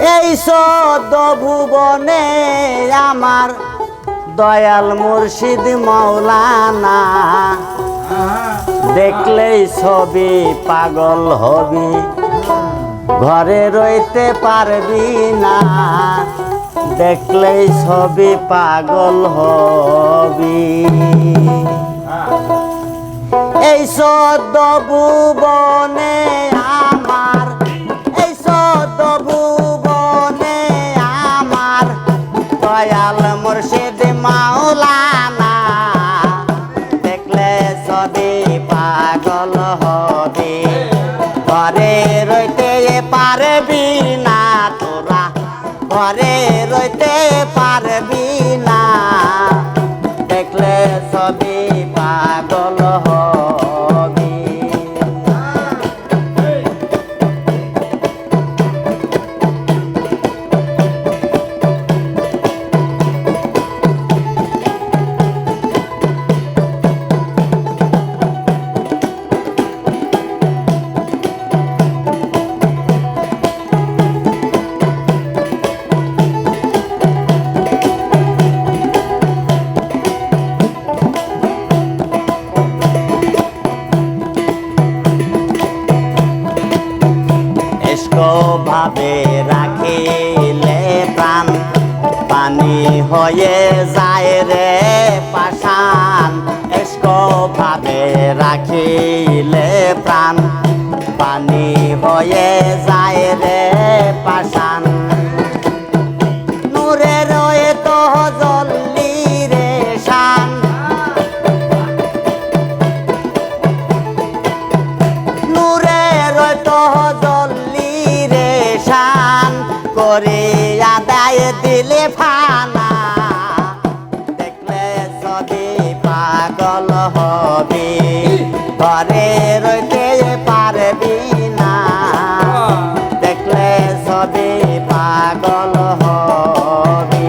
এই সদ্য ভুবনে আমার দয়াল মুর্শিদ মাওলানা, দেখলেই ছবি পাগল হবি, ঘরে রইতে পারবি না, দেখলেই ছবি পাগল হবি। এই সদ্য ভুবনে আমার, এই সদ্য ভুবনে আমার দয়াল মুর্শিদ মাওলানা, দেখলে ছবি পাগল হবি, ঘরে রইতে পারবি না তোরা, ঘরে রইতে পারবি না, দেখলে ছবি পাগল হবি। ভাবে রাখিলে প্রাণ পানি হয়ে যায় রে পাষাণ, এস্ক ভাবে রাখিলে প্রাণ পানি হয়ে যায় রে পাষাণ। নূরে রয়ে তো জল্লি রে শান, নূরে রয়ে তো করে আদায় দিলে ফানা, দেখলে ছবি পাগল হবি, ঘরে রইতে পারবি না, দেখলে ছবি পাগল হবি।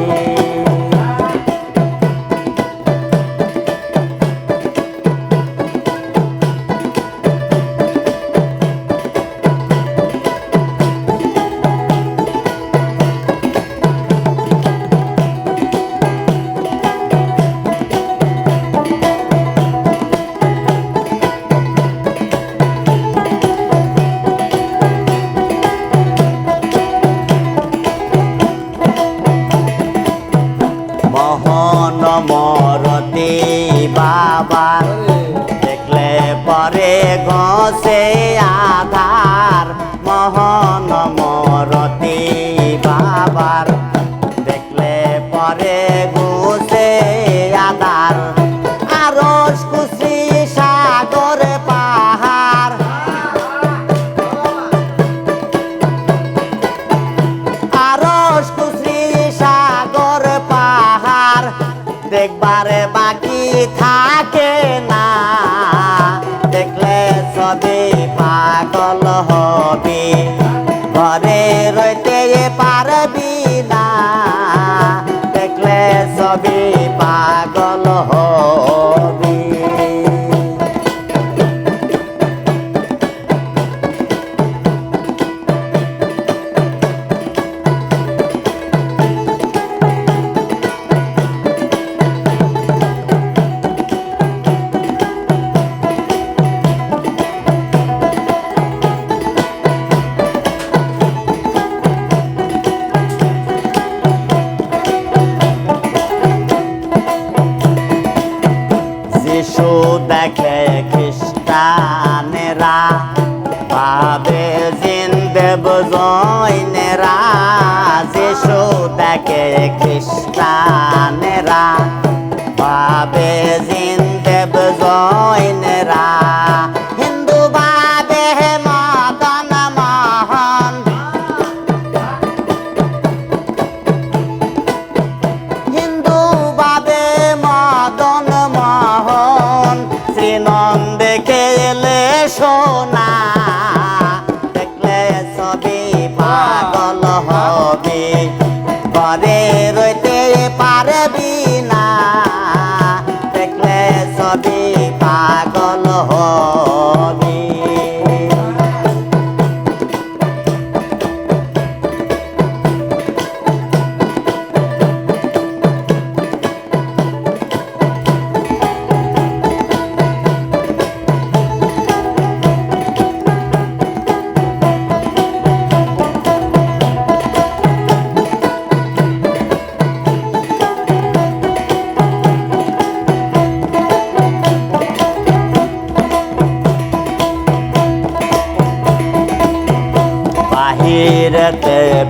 মোহন মরতি বাবার দেখলে পরে ঘষে আধার, মোহন মরতি বাবার দেখলে পরে ঘষে আধার, আরশ কুশি সাগর পাহাড়, আরশ কুশি সাগর পাহাড় দেখবারে বাকি থাকে না, দেখলে ছবি পাগল হবি, ঘরে রইতে পারবি না, দেখলে ছবি পাগল হবি। যিশু দেখে খ্রিস্টানেরা ভাবে জিন্দেব জৈনেরা, যিশু দেখে খ্রিস্টানেরা ভাবে জিন্দেব জৈনেরা, হিন্দু ভাবে মদন মোহন, হিন্দু ভাবে মদন মোহন, শ্রীনন্দে খেলে সোনা, দেখলে ছবি পাগল হবি, ঘরে রইতে পারবি না, দেখলে ছবি পাগল হবি।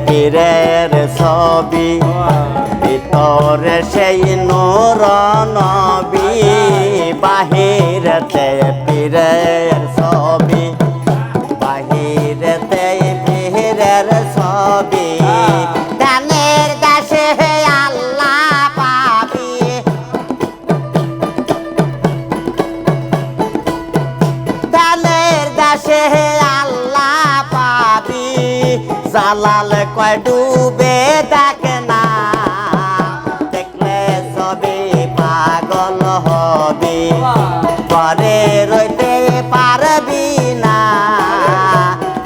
পীরের ছবি ভিতরে সেই নূর নবী বাহিরেতে পীরের ছবি বাহিরেতে পীরের ছবি ধ্যানের দেশে আল্লাহ পাবি ধ্যানের দেশে আল্লাহ পাবি জালাল কয় ডুবে দেখ না দেখলে সবে পাগল হবি পরে রইতে পারবি না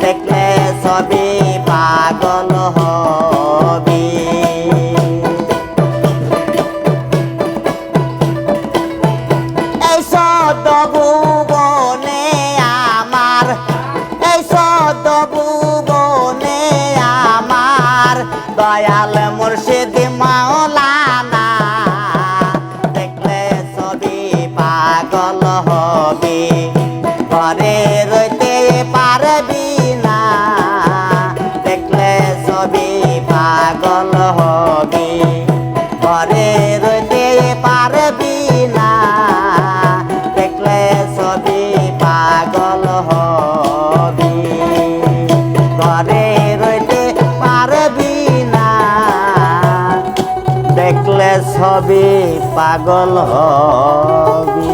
দেখলে সবে পাগল হবি এই সদ ভুবনে আমার এই সদ ভুবনে আমার দয়াল মুর্শিদ মাওলানা দেখলে সবই পাগল হবি ঘরে রইতে পারবি না দেখলে সবই পাগল হবি ঘরে রইতে পারবি না দেখলে সবই পাগল হবি ঘরে রইতে পারবি না দেখলে সবই পাগল হবি